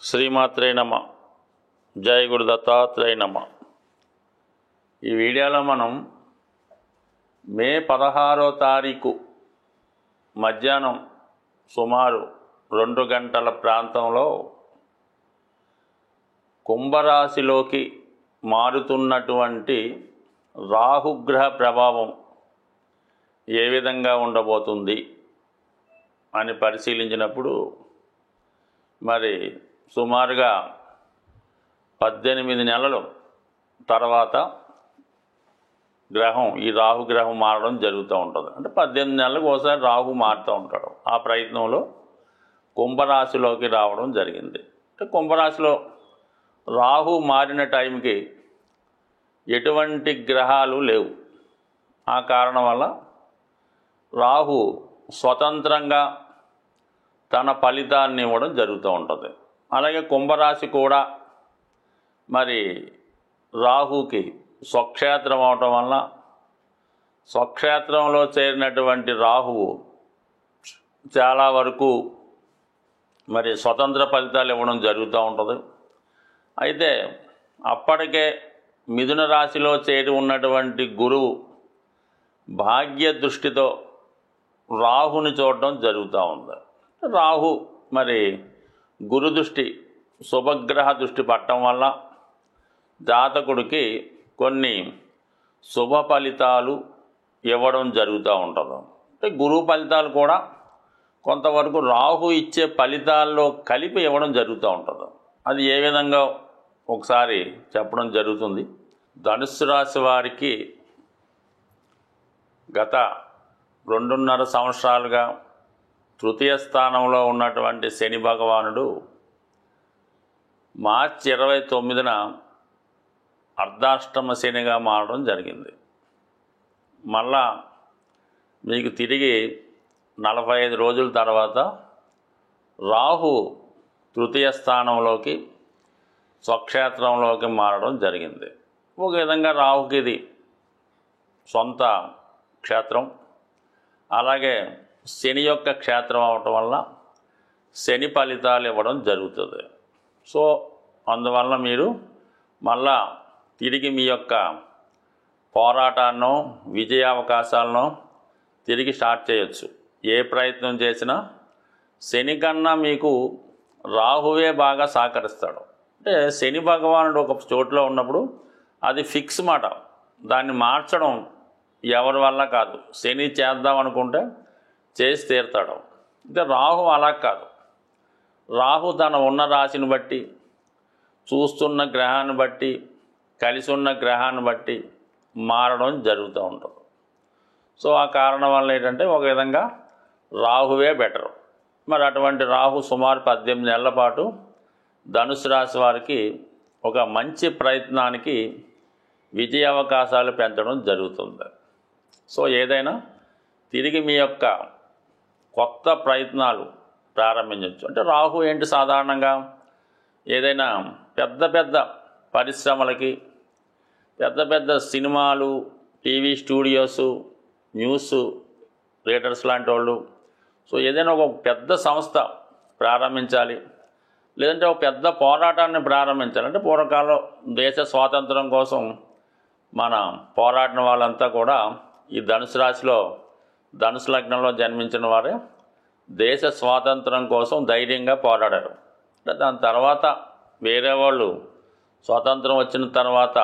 శ్రీమాత్రే నమ. జై గురు దత్తాత్రేయ నమ. ఈ వీడియోలో మనం మే 16వ తారీఖు మధ్యాహ్నం సుమారు 2 గంటల ప్రాంతంలో కుంభరాశిలోకి మారుతున్నటువంటి రాహుగ్రహ ప్రభావం ఏ విధంగా ఉండబోతుంది అని పరిశీలించినప్పుడు మరి సుమారుగా 18 నెలల తర్వాత గ్రహం ఈ రాహుగ్రహం మారడం జరుగుతూ ఉంటుంది. అంటే 18 నెలలకు ఒకసారి రాహు మారుతూ ఉంటాడు. ఆ ప్రయత్నంలో కుంభరాశిలోకి రావడం జరిగింది. అంటే కుంభరాశిలో రాహు మారిన టైంకి ఎటువంటి గ్రహాలు లేవు. ఆ కారణం వల్ల రాహు స్వతంత్రంగా తన ఫలితాన్ని ఇవ్వడం జరుగుతూ ఉంటుంది. అలాగే కుంభరాశి కూడా మరి రాహుకి స్వక్షేత్రం అవటం వల్ల స్వక్షేత్రంలో చేరినటువంటి రాహువు చాలా వరకు మరి స్వతంత్ర ఫలితాలు ఇవ్వడం జరుగుతూ ఉంటుంది. అయితే అప్పటికే మిథున రాశిలో చేరి ఉన్నటువంటి గురువు భాగ్య దృష్టితో రాహుని చూడడం జరుగుతూ ఉంది. రాహు మరి గురు దృష్టి శుభగ్రహ దృష్టి పట్టడం వల్ల జాతకుడికి కొన్ని శుభ ఫలితాలు ఇవ్వడం జరుగుతూ ఉంటుంది. అంటే గురువు ఫలితాలు కూడా కొంతవరకు రాహు ఇచ్చే ఫలితాల్లో కలిపి ఇవ్వడం జరుగుతూ ఉంటుంది. అది ఏ విధంగా ఒకసారి చెప్పడం జరుగుతుంది. ధనుస్సు రాశి వారికి గత 2.5 సంవత్సరాలుగా తృతీయ స్థానంలో ఉన్నటువంటి శని భగవానుడు మార్చి 29న అర్ధాష్టమ శనిగా మారడం జరిగింది. మళ్ళా మీకు తిరిగి 45 రోజుల తర్వాత రాహు తృతీయ స్థానంలోకి స్వక్షేత్రంలోకి మారడం జరిగింది. ఒక విధంగా రాహుకి ఇది సొంత క్షేత్రం. అలాగే శని యొక్క క్షేత్రం అవటం వల్ల శని ఫలితాలు ఇవ్వడం జరుగుతుంది. సో అందువల్ల మీరు మళ్ళా తిరిగి మీ యొక్క పోరాటాన్నో విజయావకాశాలను తిరిగి స్టార్ట్ చేయొచ్చు. ఏ ప్రయత్నం చేసినా శని కన్నా మీకు రాహువే బాగా సహకరిస్తాడు. అంటే శని భగవానుడు ఒక చోట్లో ఉన్నప్పుడు అది ఫిక్స్ మాట. దాన్ని మార్చడం ఎవరి వల్ల కాదు. శని చేద్దాం అనుకుంటే చేసి తీరుతాడు. అంటే రాహు అలా కాదు. రాహు తన ఉన్న రాశిని బట్టి, చూస్తున్న గ్రహాన్ని బట్టి, కలిసి ఉన్న గ్రహాన్ని బట్టి మారడం జరుగుతూ ఉంటుంది. సో ఆ కారణం వల్ల ఏంటంటే ఒక విధంగా రాహువే బెటరు. మరి అటువంటి రాహు సుమారు 18 నెలల పాటు ధనుసు రాశి వారికి ఒక మంచి ప్రయత్నానికి విజయ అవకాశాలు పెంచడం జరుగుతుంది. సో ఏదైనా తిరిగి మీ యొక్క కొత్త ప్రయత్నాలు ప్రారంభించవచ్చు. అంటే రాహు ఏంటి, సాధారణంగా ఏదైనా పెద్ద పెద్ద పరిశ్రమలకి, పెద్ద పెద్ద సినిమాలు, టీవీ స్టూడియోస్, న్యూస్ రీడర్స్ లాంటి వాళ్ళు, సో ఏదైనా ఒక పెద్ద సంస్థ ప్రారంభించాలి, లేదంటే ఒక పెద్ద పోరాటాన్ని ప్రారంభించాలి. అంటే పూర్వకాలం దేశ స్వాతంత్రం కోసం మన పోరాడిన వాళ్ళంతా కూడా ఈ ధనుసు రాశిలో, ధనుసు లగ్నంలో జన్మించిన వారే దేశ స్వాతంత్రం కోసం ధైర్యంగా పోరాడారు. దాని తర్వాత వేరే వాళ్ళు స్వాతంత్రం వచ్చిన తర్వాత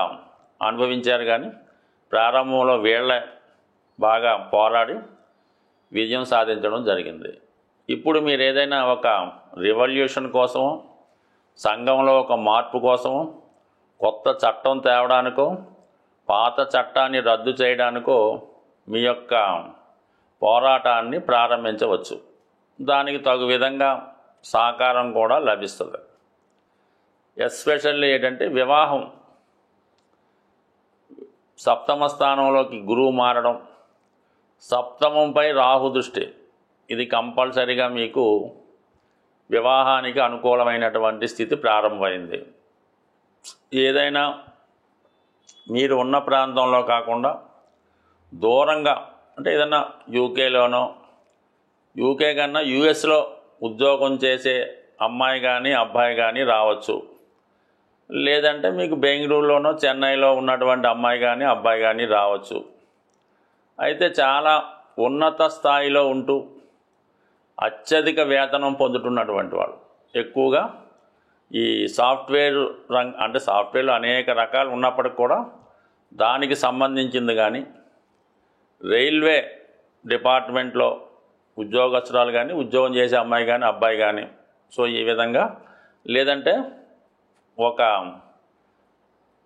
అనుభవించారు, కానీ ప్రారంభంలో వీళ్ళే బాగా పోరాడి విజయం సాధించడం జరిగింది. ఇప్పుడు మీరు ఏదైనా ఒక రివల్యూషన్ కోసమో, సంఘంలో ఒక మార్పు కోసమో, కొత్త చట్టం తేవడానికో, పాత చట్టాన్ని రద్దు చేయడానికో మీ యొక్క పోరాటాన్ని ప్రారంభించవచ్చు. దానికి తగు విధంగా సహకారం కూడా లభిస్తుంది. ఎస్పెషల్లీ ఏంటంటే వివాహం, సప్తమ స్థానంలోకి గురువు మారడం, సప్తమంపై రాహు దృష్టి, ఇది కంపల్సరీగా మీకు వివాహానికి అనుకూలమైనటువంటి స్థితి ప్రారంభమైంది. ఏదైనా మీరు ఉన్న ప్రాంతంలో కాకుండా దూరంగా, అంటే ఏదైనా యూకే కన్నా యూఎస్లో ఉద్యోగం చేసే అమ్మాయి కానీ అబ్బాయి కానీ రావచ్చు. లేదంటే మీకు బెంగళూరులోనో చెన్నైలో ఉన్నటువంటి అమ్మాయి కానీ అబ్బాయి కానీ రావచ్చు. అయితే చాలా ఉన్నత స్థాయిలో ఉంటూ అత్యధిక వేతనం పొందుతున్నటువంటి వాళ్ళు ఎక్కువగా ఈ సాఫ్ట్వేర్ అంటే సాఫ్ట్వేర్లో అనేక రకాలు ఉన్నప్పటికి కూడా దానికి సంబంధించింది కానీ రైల్వే డిపార్ట్మెంట్లో ఉద్యోగస్తురాలు కానీ ఉద్యోగం చేసే అమ్మాయి కానీ అబ్బాయి కానీ సో ఈ విధంగా, లేదంటే ఒక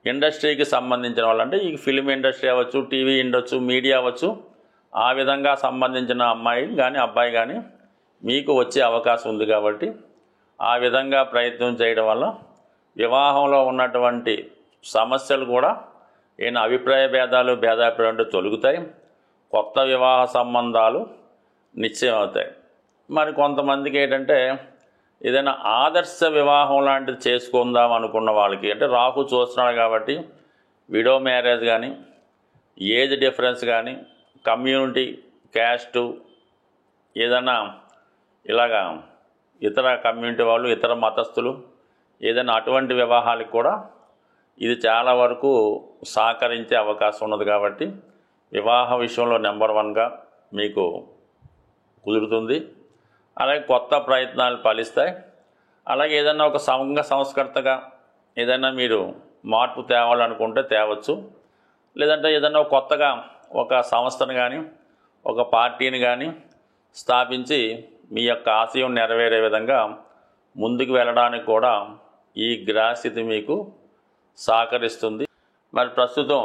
ఇండస్ట్రీకి సంబంధించిన వాళ్ళు అంటే ఈ ఫిలిం ఇండస్ట్రీ అవ్వచ్చు, టీవీ ఇండొచ్చు, మీడియా అవ్వచ్చు, ఆ విధంగా సంబంధించిన అమ్మాయి కానీ అబ్బాయి కానీ మీకు వచ్చే అవకాశం ఉంది. కాబట్టి ఆ విధంగా ప్రయత్నం చేయడం వల్ల వివాహంలో ఉన్నటువంటి సమస్యలు కూడా ఈయన అభిప్రాయ భేదాభిప్రాయాలు తొలగుతాయి. కొత్త వివాహ సంబంధాలు నిశ్చయం అవుతాయి. మరి కొంతమందికి ఏంటంటే ఏదైనా ఆదర్శ వివాహం లాంటిది చేసుకుందాం అనుకున్న వాళ్ళకి అంటే రాహు చూస్తున్నాడు కాబట్టి విడో మ్యారేజ్ కానీ, ఏజ్ డిఫరెన్స్ కానీ, కమ్యూనిటీ క్యాస్టు ఏదైనా ఇలాగా ఇతర కమ్యూనిటీ వాళ్ళు, ఇతర మతస్థులు ఏదైనా అటువంటి వివాహాలకు కూడా ఇది చాలా వరకు సహకరించే అవకాశం ఉన్నది. కాబట్టి వివాహ విషయంలో నెంబర్ 1గా మీకు కుదురుతుంది. అలాగే కొత్త ప్రయత్నాలు ఫలిస్తాయి. అలాగే ఏదైనా ఒక సంఘ సంస్కర్తగా ఏదైనా మీరు మార్పు తేవాలనుకుంటే తేవచ్చు. లేదంటే ఏదైనా కొత్తగా ఒక సంస్థను కానీ ఒక పార్టీని కానీ స్థాపించి మీ యొక్క ఆశయం నెరవేరే విధంగా ముందుకు వెళ్ళడానికి కూడా ఈ గ్రహస్థితి మీకు సహకరిస్తుంది. మరి ప్రస్తుతం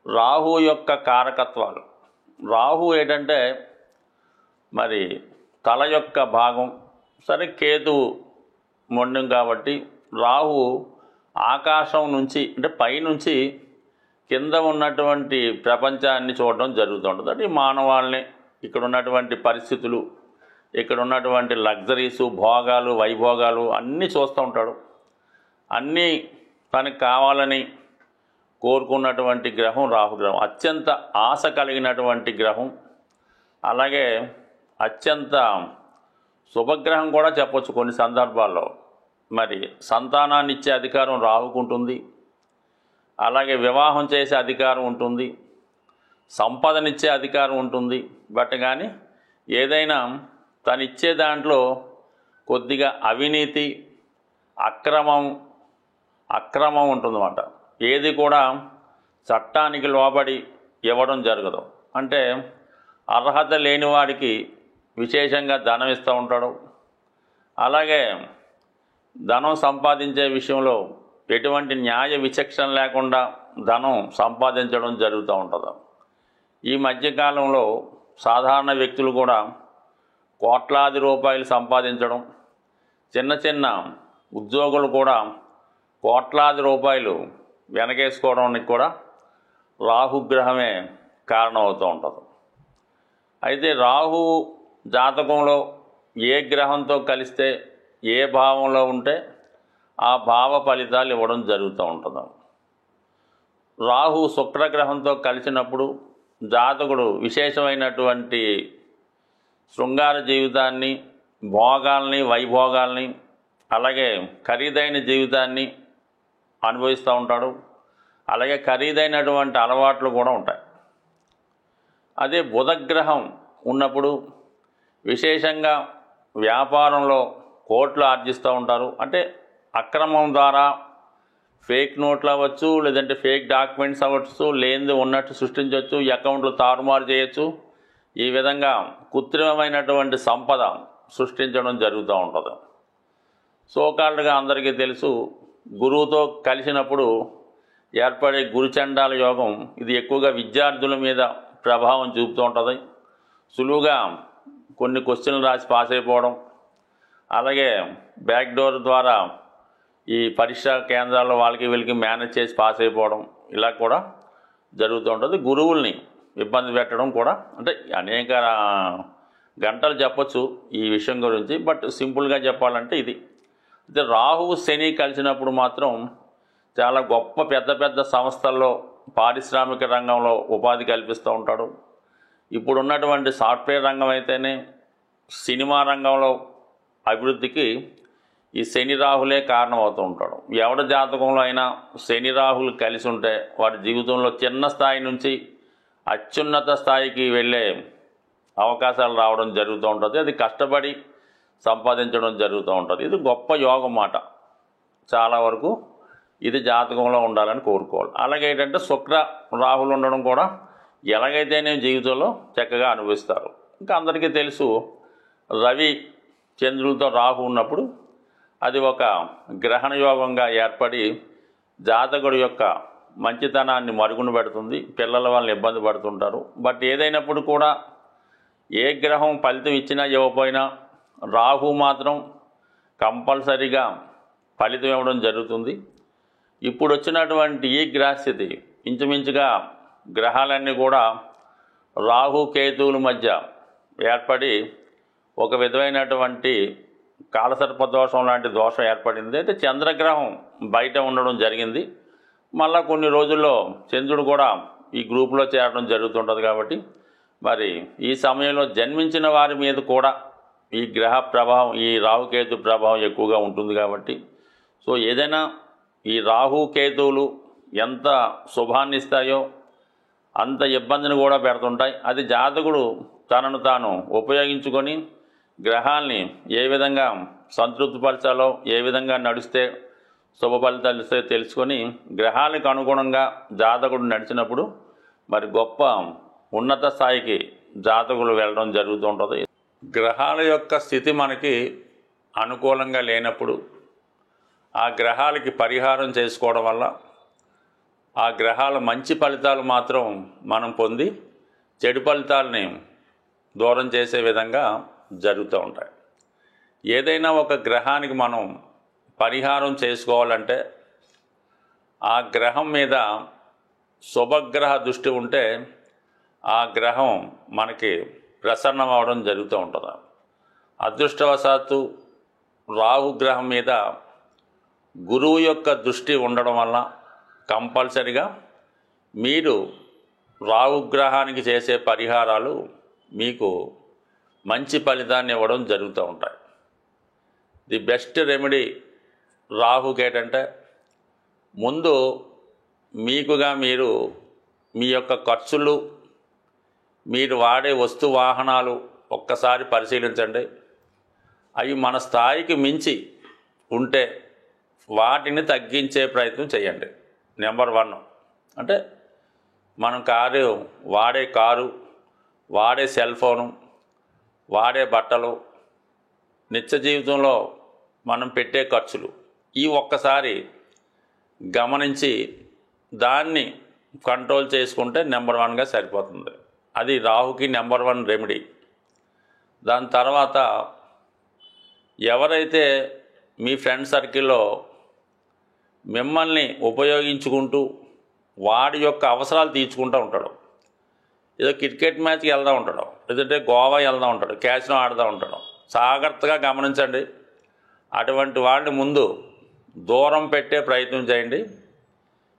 రాహు యొక్క కారకత్వాలు, రాహు ఏంటంటే మరి తల యొక్క భాగం, సరే కేతువు మొండం కాబట్టి రాహు ఆకాశం నుంచి అంటే పైనుంచి కింద ఉన్నటువంటి ప్రపంచాన్ని చూడడం జరుగుతుంటుంది. అంటే మానవాళ్ళని, ఇక్కడ ఉన్నటువంటి పరిస్థితులు, ఇక్కడ ఉన్నటువంటి లగ్జరీసు, భోగాలు, వైభోగాలు అన్నీ చూస్తూ ఉంటాడు. అన్నీ తనకు కావాలని కోరుకున్నటువంటి గ్రహం రాహుగ్రహం. అత్యంత ఆశ కలిగినటువంటి గ్రహం. అలాగే అత్యంత శుభగ్రహం కూడా చెప్పొచ్చు కొన్ని సందర్భాల్లో. మరి సంతానాన్ని ఇచ్చే అధికారం రాహుకు ఉంటుంది. అలాగే వివాహం చేసే అధికారం ఉంటుంది, సంపదనిచ్చే అధికారం ఉంటుంది. బట్ కానీ ఏదైనా తను ఇచ్చే దాంట్లో కొద్దిగా అవినీతి, అక్రమం ఉంటుందన్నమాట. ఏది కూడా చట్టానికి లోబడి ఇవ్వడం జరగదు. అంటే అర్హత లేని వాడికి విశేషంగా ధనం ఇస్తూ ఉంటాడు. అలాగే ధనం సంపాదించే విషయంలో ఎటువంటి న్యాయ విచక్షణ లేకుండా ధనం సంపాదించడం జరుగుతూ ఉంటుంది. ఈ మధ్యకాలంలో సాధారణ వ్యక్తులు కూడా కోట్లాది రూపాయలు సంపాదించడం, చిన్న చిన్న ఉద్యోగులు కూడా కోట్లాది రూపాయలు వెనకేసుకోవడానికి కూడా రాహుగ్రహమే కారణం అవుతూ ఉంటుంది. అయితే రాహు జాతకంలో ఏ గ్రహంతో కలిస్తే ఏ భావంలో ఉంటే ఆ భావ ఫలితాలు ఇవ్వడం జరుగుతూ ఉంటుంది. రాహు శుక్రగ్రహంతో కలిసినప్పుడు జాతకుడు విశేషమైనటువంటి శృంగార జీవితాన్ని, భోగాల్ని, వైభోగాల్ని, అలాగే ఖరీదైన జీవితాన్ని అనుభవిస్తూ ఉంటాడు. అలాగే ఖరీదైనటువంటి అలవాట్లు కూడా ఉంటాయి. అదే బుధగ్రహం ఉన్నప్పుడు విశేషంగా వ్యాపారంలో కోట్లు ఆర్జిస్తూ ఉంటారు. అంటే అక్రమం ద్వారా ఫేక్ నోట్లు అవ్వచ్చు, లేదంటే ఫేక్ డాక్యుమెంట్స్ అవ్వచ్చు, లేనిది ఉన్నట్టు సృష్టించవచ్చు, అకౌంట్లు తారుమారు చేయొచ్చు. ఈ విధంగా కృత్రిమమైనటువంటి సంపద సృష్టించడం జరుగుతూ ఉంటుంది. సోకాల్డ్గా అందరికీ తెలుసు, గురువుతో కలిసినప్పుడు ఏర్పడే గురుచండాల యోగం ఇది ఎక్కువగా విద్యార్థుల మీద ప్రభావం చూపుతూ ఉంటుంది. సులువుగా కొన్ని క్వశ్చన్లు రాసి పాస్ అయిపోవడం, అలాగే బ్యాక్ డోర్ ద్వారా ఈ పరీక్షా కేంద్రాల్లో వాళ్ళకి వీళ్ళకి మేనేజ్ చేసి పాస్ అయిపోవడం ఇలా కూడా జరుగుతూ ఉంటుంది. గురువుల్ని ఇబ్బంది పెట్టడం కూడా, అంటే అనేక గంటలు చెప్పచ్చు ఈ విషయం గురించి, బట్ సింపుల్గా చెప్పాలంటే ఇది. అయితే రాహువు శని కలిసినప్పుడు మాత్రం చాలా గొప్ప పెద్ద పెద్ద సంస్థల్లో పారిశ్రామిక రంగంలో ఉపాధి కల్పిస్తూ ఉంటాడు. ఇప్పుడున్నటువంటి సాఫ్ట్వేర్ రంగం అయితేనే, సినిమా రంగంలో అభివృద్ధికి ఈ శని రాహులే కారణమవుతూ ఉంటాడు. ఎవరి జాతకంలో అయినా శని రాహులు కలిసి ఉంటే వారి జీవితంలో చిన్న స్థాయి నుంచి అత్యున్నత స్థాయికి వెళ్ళే అవకాశాలు రావడం జరుగుతూ ఉంటుంది. అది కష్టపడి సంపాదించడం జరుగుతూ ఉంటుంది. ఇది గొప్ప యోగం మాట. చాలా వరకు ఇది జాతకంలో ఉండాలని కోరుకోవాలి. అలాగే ఏంటంటే శుక్ర రాహులు ఉండడం కూడా ఎలాగైతేనే జీవితంలో చక్కగా అనుభవిస్తారు. ఇంకా అందరికీ తెలుసు, రవి చంద్రులతో రాహు ఉన్నప్పుడు అది ఒక గ్రహణ యోగంగా ఏర్పడి జాతకుడి యొక్క మంచితనాన్ని మరుగున పెడుతుంది. పిల్లల వాళ్ళని ఇబ్బంది పడుతుంటారు. బట్ ఏదైనప్పుడు కూడా ఏ గ్రహం ఫలితం ఇచ్చినా ఇవ్వకపోయినా రాహు మాత్రం కంపల్సరీగా ఫలితం ఇవ్వడం జరుగుతుంది. ఇప్పుడు వచ్చినటువంటి ఈ గ్రహస్థితి ఇంచుమించుగా గ్రహాలన్నీ కూడా రాహు కేతువుల మధ్య ఏర్పడి ఒక విధమైనటువంటి కాలసర్ప దోషం లాంటి దోషం ఏర్పడింది. అయితే చంద్రగ్రహం బయట ఉండడం జరిగింది. మళ్ళా కొన్ని రోజుల్లో చంద్రుడు కూడా ఈ గ్రూపులో చేరడం జరుగుతుంటుంది. కాబట్టి మరి ఈ సమయంలో జన్మించిన వారి మీద కూడా ఈ గ్రహ ప్రభావం, ఈ రాహుకేతు ప్రభావం ఎక్కువగా ఉంటుంది. కాబట్టి సో ఏదైనా ఈ రాహుకేతువులు ఎంత శుభాన్ని ఇస్తాయో అంత ఇబ్బందిని కూడా పెడుతుంటాయి. అది జాతకుడు తనను తాను ఉపయోగించుకొని గ్రహాల్ని ఏ విధంగా సంతృప్తిపరచాలో, ఏ విధంగా నడిస్తే శుభ ఫలితాలు ఇస్తాయో తెలుసుకొని గ్రహాలకు అనుగుణంగా జాతకుడు నడిచినప్పుడు మరి గొప్ప ఉన్నత స్థాయికి జాతకులు వెళ్ళడం జరుగుతూ ఉంటుంది. గ్రహాల యొక్క స్థితి మనకి అనుకూలంగా లేనప్పుడు ఆ గ్రహాలకి పరిహారం చేసుకోవడం వల్ల ఆ గ్రహాల మంచి ఫలితాలు మాత్రం మనం పొంది చెడు ఫలితాలని దూరం చేసే విధంగా జరుగుతూ ఉంటాయి. ఏదైనా ఒక గ్రహానికి మనం పరిహారం చేసుకోవాలంటే ఆ గ్రహం మీద శుభగ్రహ దృష్టి ఉంటే ఆ గ్రహం మనకి ప్రసన్నం అవడం జరుగుతూ ఉంటుంది. అదృష్టవశాత్తు రాహుగ్రహం మీద గురువు యొక్క దృష్టి ఉండడం వల్ల కంపల్సరిగా మీరు రాహుగ్రహానికి చేసే పరిహారాలు మీకు మంచి ఫలితాన్ని ఇవ్వడం జరుగుతూ ఉంటాయి. ది బెస్ట్ రెమెడీ రాహుకి ఏంటంటే ముందు మీకుగా మీరు మీ యొక్క ఖర్చులు, మీరు వాడే వస్తు వాహనాలు ఒక్కసారి పరిశీలించండి. అవి మన స్థాయికి మించి ఉంటే వాటిని తగ్గించే ప్రయత్నం చేయండి. నెంబర్ 1 అంటే మనం వాడే కారు, వాడే సెల్ ఫోను, వాడే బట్టలు, నిత్య జీవితంలో మనం పెట్టే ఖర్చులు ఈ ఒక్కసారి గమనించి దాన్ని కంట్రోల్ చేసుకుంటే నెంబర్ 1గా సరిపోతుంది. అది రాహుకి నెంబర్ 1 రెమెడీ. దాని తర్వాత ఎవరైతే మీ ఫ్రెండ్ సర్కిల్లో మిమ్మల్ని ఉపయోగించుకుంటూ వాడి యొక్క అవసరాలు తీర్చుకుంటూ ఉంటాడు, ఏదో క్రికెట్ మ్యాచ్కి వెళ్తూ ఉంటాడు, లేదంటే గోవా వెళ్తూ ఉంటాడు, క్యాసినో ఆడుతూ ఉంటాడు, జాగ్రత్తగా గమనించండి. అటువంటి వాళ్ళని ముందు దూరం పెట్టే ప్రయత్నం చేయండి.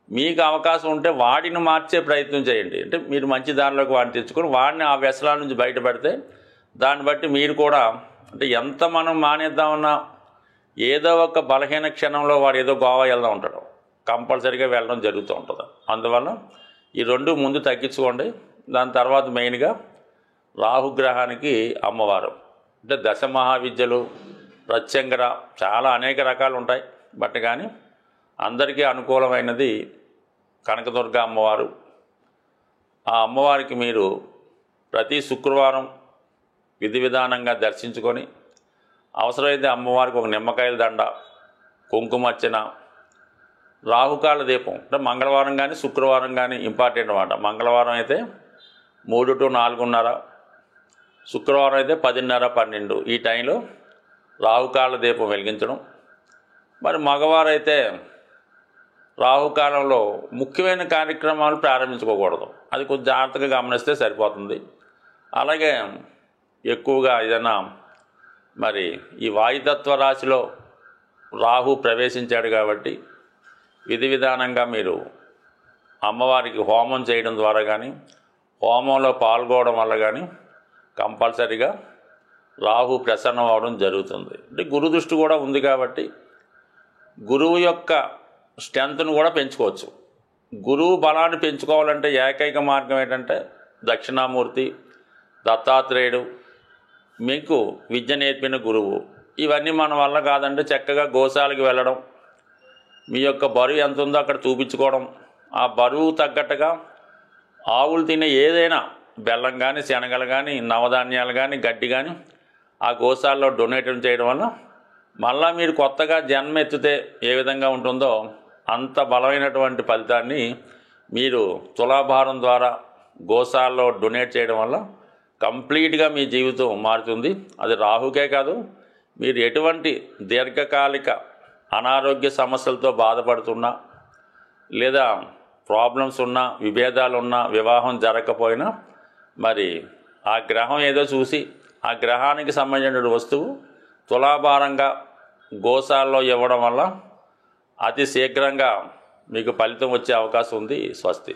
మీకు అవకాశం ఉంటే వాడిని మార్చే ప్రయత్నం చేయండి. అంటే మీరు మంచి దారిలోకి వాడిని తెచ్చుకొని వాడిని ఆ వ్యసనాల నుంచి బయటపడితే దాన్ని బట్టి మీరు కూడా అంటే ఎంత మనం మానేద్దామన్నా ఏదో ఒక బలహీన క్షణంలో వాడు ఏదో గోవా వెళ్తూ ఉంటాడు, కంపల్సరీగా వెళ్ళడం జరుగుతూ ఉంటుంది. అందువల్ల ఈ 2 ముందు తగ్గించుకోండి. దాని తర్వాత మెయిన్గా రాహుగ్రహానికి అమ్మవారు అంటే దశమహావిద్యలు, ప్రత్యంగర చాలా అనేక రకాలు ఉంటాయి. బట్ కానీ అందరికీ అనుకూలమైనది కనకదుర్గ అమ్మవారు. ఆ అమ్మవారికి మీరు ప్రతి శుక్రవారం విధి విధానంగా దర్శించుకొని అవసరమైతే అమ్మవారికి ఒక నిమ్మకాయల దండ, కుంకుమర్చన, రాహుకాల దీపం అంటే మంగళవారం కానీ శుక్రవారం కానీ ఇంపార్టెంట్ అన్నమాట. మంగళవారం అయితే 3 to 4:30, శుక్రవారం అయితే 10:30, 12 ఈ టైంలో రాహుకాల దీపం వెలిగించడం. మరి మగవారైతే రాహుకాలంలో ముఖ్యమైన కార్యక్రమాలు ప్రారంభించుకోకూడదు. అది కొంచెం జాగ్రత్తగా గమనిస్తే సరిపోతుంది. అలాగే ఎక్కువగా ఏదైనా మరి ఈ వాయుతత్వ రాశిలో రాహు ప్రవేశించాడు కాబట్టి విధి విధానంగా మీరు అమ్మవారికి హోమం చేయడం ద్వారా కానీ హోమంలో పాల్గొనడం వల్ల కానీ కంపల్సరీగా రాహు ప్రసన్నం అవడం జరుగుతుంది. అంటే గురు దృష్టి కూడా ఉంది కాబట్టి గురువు యొక్క స్ట్రెంత్ను కూడా పెంచుకోవచ్చు. గురువు బలాన్ని పెంచుకోవాలంటే ఏకైక మార్గం ఏంటంటే దక్షిణామూర్తి, దత్తాత్రేయుడు, మీకు విద్య నేర్పిన గురువు. ఇవన్నీ మన వల్ల కాదంటే చక్కగా గోశాలకు వెళ్ళడం, మీ యొక్క బరువు ఎంత ఉందో అక్కడ చూపించుకోవడం, ఆ బరువు తగ్గట్టుగా ఆవులు తినే ఏదైనా బెల్లం కానీ, శనగలు కానీ, నవధాన్యాలు కానీ, గడ్డి కానీ ఆ గోశాలలో డొనేట్ చేయడం వల్ల మళ్ళా మీరు కొత్తగా జన్మ ఎత్తితే ఏ విధంగా ఉంటుందో అంత బలమైనటువంటి ఫలితాన్ని మీరు తులాభారం ద్వారా గోశాలలో డొనేట్ చేయడం వల్ల కంప్లీట్గా మీ జీవితం మారుతుంది. అది రాహుకే కాదు, మీరు ఎటువంటి దీర్ఘకాలిక అనారోగ్య సమస్యలతో బాధపడుతున్నా, లేదా ప్రాబ్లమ్స్ ఉన్నా, విభేదాలు ఉన్నా, వివాహం జరగకపోయినా మరి ఆ గ్రహం ఏదో చూసి ఆ గ్రహానికి సంబంధించిన వస్తువు తులాభారంగా గోశాలలో ఇవ్వడం వల్ల అతి శీఘ్రంగా మీకు ఫలితం వచ్చే అవకాశం ఉంది. స్వస్తి.